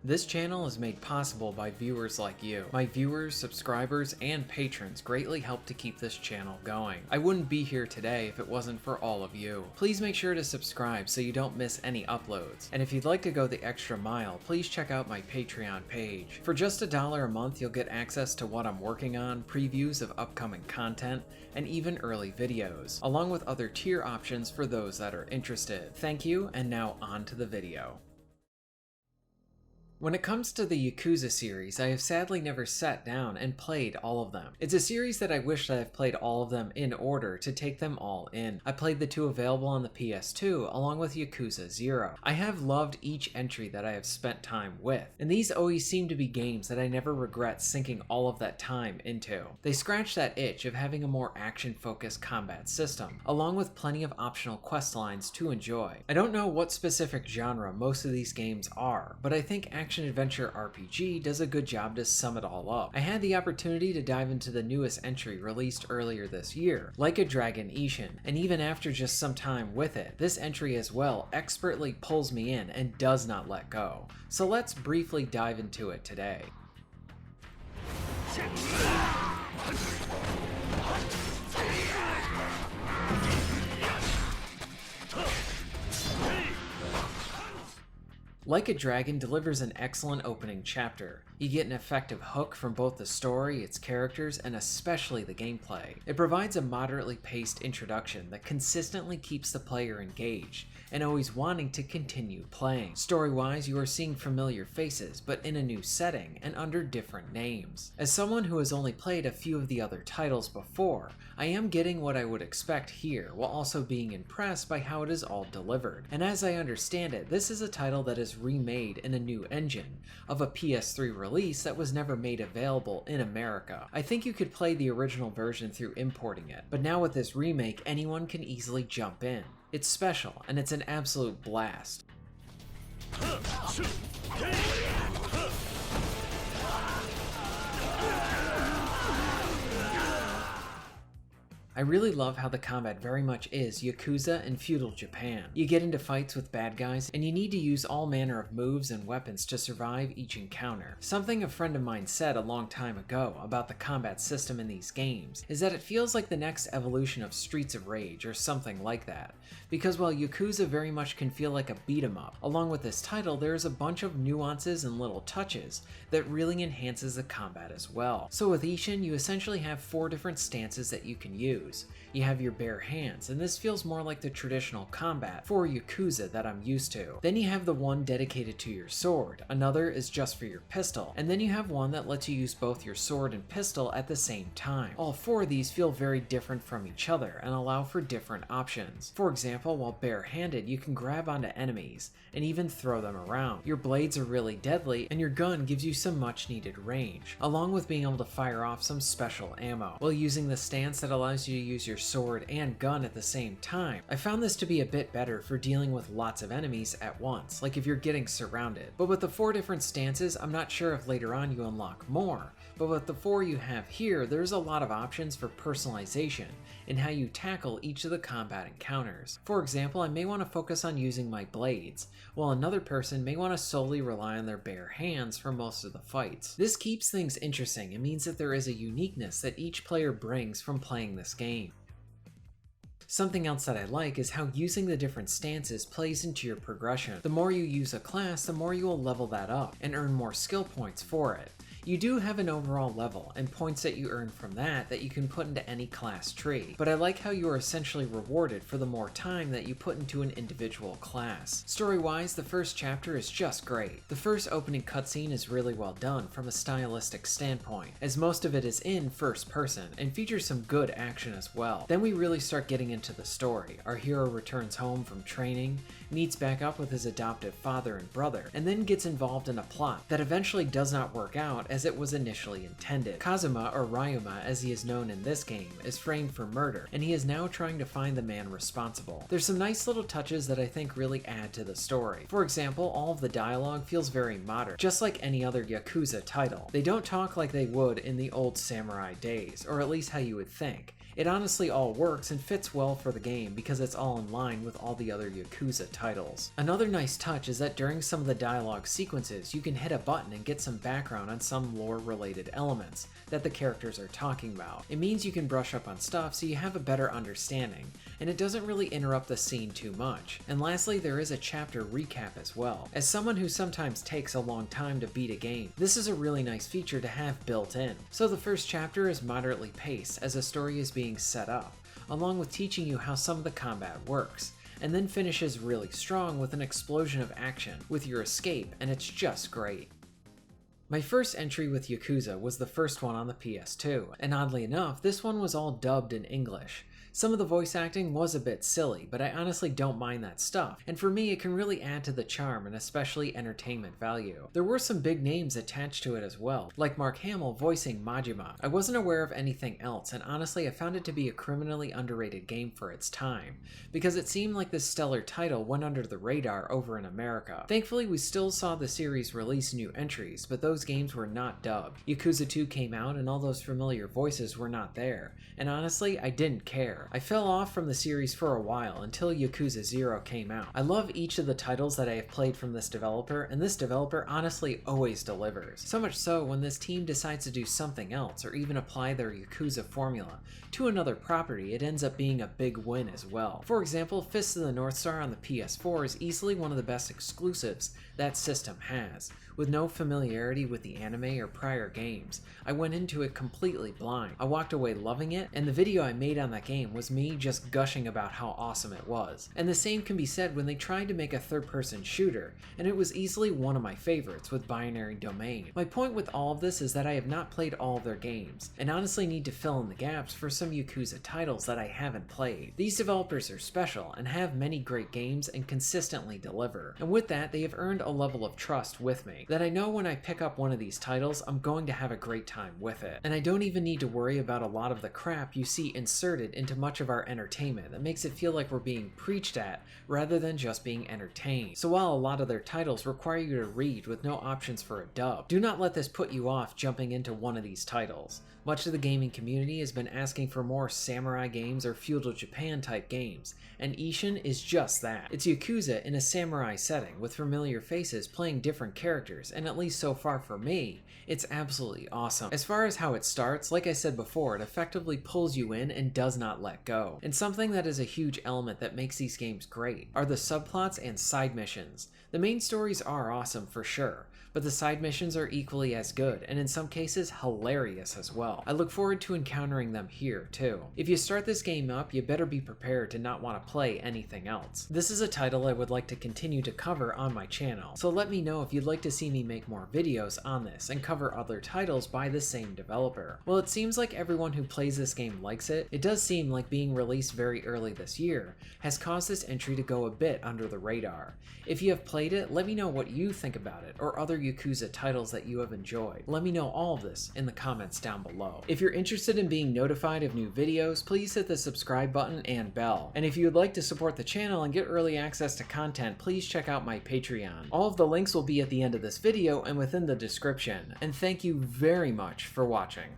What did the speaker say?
This channel is made possible by viewers like you. My viewers, subscribers, and patrons greatly help to keep this channel going. I wouldn't be here today if it wasn't for all of you. Please make sure to subscribe so you don't miss any uploads. And if you'd like to go the extra mile, please check out my Patreon page. For just $1 a month, you'll get access to what I'm working on, previews of upcoming content, and even early videos, along with other tier options for those that are interested. Thank you, and now on to the video. When it comes to the Yakuza series, I have sadly never sat down and played all of them. It's a series that I wish that I've played all of them in order to take them all in. I played the two available on the PS2 along with Yakuza 0. I have loved each entry that I have spent time with, and these always seem to be games that I never regret sinking all of that time into. They scratch that itch of having a more action-focused combat system, along with plenty of optional quest lines to enjoy. I don't know what specific genre most of these games are, but I think action-adventure RPG does a good job to sum it all up. I had the opportunity to dive into the newest entry released earlier this year, Like a Dragon Ishin, and even after just some time with it, this entry as well expertly pulls me in and does not let go. So let's briefly dive into it today. Like a Dragon delivers an excellent opening chapter. You get an effective hook from both the story, its characters, and especially the gameplay. It provides a moderately paced introduction that consistently keeps the player engaged and always wanting to continue playing. Story-wise, you are seeing familiar faces, but in a new setting and under different names. As someone who has only played a few of the other titles before, I am getting what I would expect here, while also being impressed by how it is all delivered. And as I understand it, this is a title that is remade in a new engine of a PS3 release that was never made available in America. I think you could play the original version through importing it, but now with this remake, anyone can easily jump in. It's special, and it's an absolute blast. I really love how the combat very much is Yakuza in feudal Japan. You get into fights with bad guys, and you need to use all manner of moves and weapons to survive each encounter. Something a friend of mine said a long time ago about the combat system in these games is that it feels like the next evolution of Streets of Rage or something like that. Because while Yakuza very much can feel like a beat 'em up, along with this title there is a bunch of nuances and little touches that really enhances the combat as well. So with Ishin, you essentially have 4 different stances that you can use. You have your bare hands, and this feels more like the traditional combat for Yakuza that I'm used to. Then you have the one dedicated to your sword, another is just for your pistol, and then you have one that lets you use both your sword and pistol at the same time. All 4 of these feel very different from each other and allow for different options. For example, while bare-handed, you can grab onto enemies and even throw them around. Your blades are really deadly, and your gun gives you some much-needed range, along with being able to fire off some special ammo, while using the stance that allows you to use your sword and gun at the same time. I found this to be a bit better for dealing with lots of enemies at once, like if you're getting surrounded. But with the 4 different stances, I'm not sure if later on you unlock more, but with the 4 you have here, there's a lot of options for personalization in how you tackle each of the combat encounters. For example, I may want to focus on using my blades, while another person may want to solely rely on their bare hands for most of the fights. This keeps things interesting and means that there is a uniqueness that each player brings from playing this game. Something else that I like is how using the different stances plays into your progression. The more you use a class, the more you will level that up and earn more skill points for it. You do have an overall level and points that you earn from that you can put into any class tree, but I like how you are essentially rewarded for the more time that you put into an individual class. Story-wise, the first chapter is just great. The first opening cutscene is really well done from a stylistic standpoint, as most of it is in first person and features some good action as well. Then we really start getting into the story. Our hero returns home from training, meets back up with his adoptive father and brother, and then gets involved in a plot that eventually does not work out as it was initially intended. Kazuma, or Ryuma as he is known in this game, is framed for murder, and he is now trying to find the man responsible. There's some nice little touches that I think really add to the story. For example, all of the dialogue feels very modern, just like any other Yakuza title. They don't talk like they would in the old samurai days, or at least how you would think. It honestly all works and fits well for the game because it's all in line with all the other Yakuza titles. Another nice touch is that during some of the dialogue sequences, you can hit a button and get some background on some lore-related elements that the characters are talking about. It means you can brush up on stuff so you have a better understanding, and it doesn't really interrupt the scene too much. And lastly, there is a chapter recap as well. As someone who sometimes takes a long time to beat a game, this is a really nice feature to have built in. So the first chapter is moderately paced as a story is being set up, along with teaching you how some of the combat works, and then finishes really strong with an explosion of action with your escape, and it's just great. My first entry with Yakuza was the first one on the PS2, and oddly enough, this one was all dubbed in English. Some of the voice acting was a bit silly, but I honestly don't mind that stuff, and for me it can really add to the charm and especially entertainment value. There were some big names attached to it as well, like Mark Hamill voicing Majima. I wasn't aware of anything else, and honestly I found it to be a criminally underrated game for its time, because it seemed like this stellar title went under the radar over in America. Thankfully we still saw the series release new entries, but those games were not dubbed. Yakuza 2 came out and all those familiar voices were not there, and honestly I didn't care. I fell off from the series for a while until Yakuza 0 came out. I love each of the titles that I have played from this developer, and this developer honestly always delivers. So much so, when this team decides to do something else or even apply their Yakuza formula to another property, it ends up being a big win as well. For example, Fist of the North Star on the PS4 is easily one of the best exclusives that system has. With no familiarity with the anime or prior games, I went into it completely blind. I walked away loving it, and the video I made on that game was me just gushing about how awesome it was. And the same can be said when they tried to make a third-person shooter, and it was easily one of my favorites with Binary Domain. My point with all of this is that I have not played all of their games, and honestly need to fill in the gaps for some Yakuza titles that I haven't played. These developers are special and have many great games and consistently deliver, and with that they have earned a level of trust with me that I know when I pick up one of these titles I'm going to have a great time with it. And I don't even need to worry about a lot of the crap you see inserted into much of our entertainment that makes it feel like we're being preached at rather than just being entertained. So while a lot of their titles require you to read with no options for a dub, do not let this put you off jumping into one of these titles. Much of the gaming community has been asking for more samurai games or feudal Japan type games, and Ishin is just that. It's Yakuza in a samurai setting with familiar faces playing different characters, and at least so far for me, it's absolutely awesome. As far as how it starts, like I said before, it effectively pulls you in and does not let go. And something that is a huge element that makes these games great are the subplots and side missions. The main stories are awesome for sure, but the side missions are equally as good, and in some cases hilarious as well. I look forward to encountering them here too. If you start this game up, you better be prepared to not want to play anything else. This is a title I would like to continue to cover on my channel, so let me know if you'd like to see me make more videos on this and cover other titles by the same developer. Well, it seems like everyone who plays this game likes it. It does seem like being released very early this year has caused this entry to go a bit under the radar. If you have played it, let me know what you think about it or other Yakuza titles that you have enjoyed. Let me know all of this in the comments down below. If you're interested in being notified of new videos, please hit the subscribe button and bell. And if you would like to support the channel and get early access to content, please check out my Patreon. All of the links will be at the end of this video and within the description. And thank you very much for watching.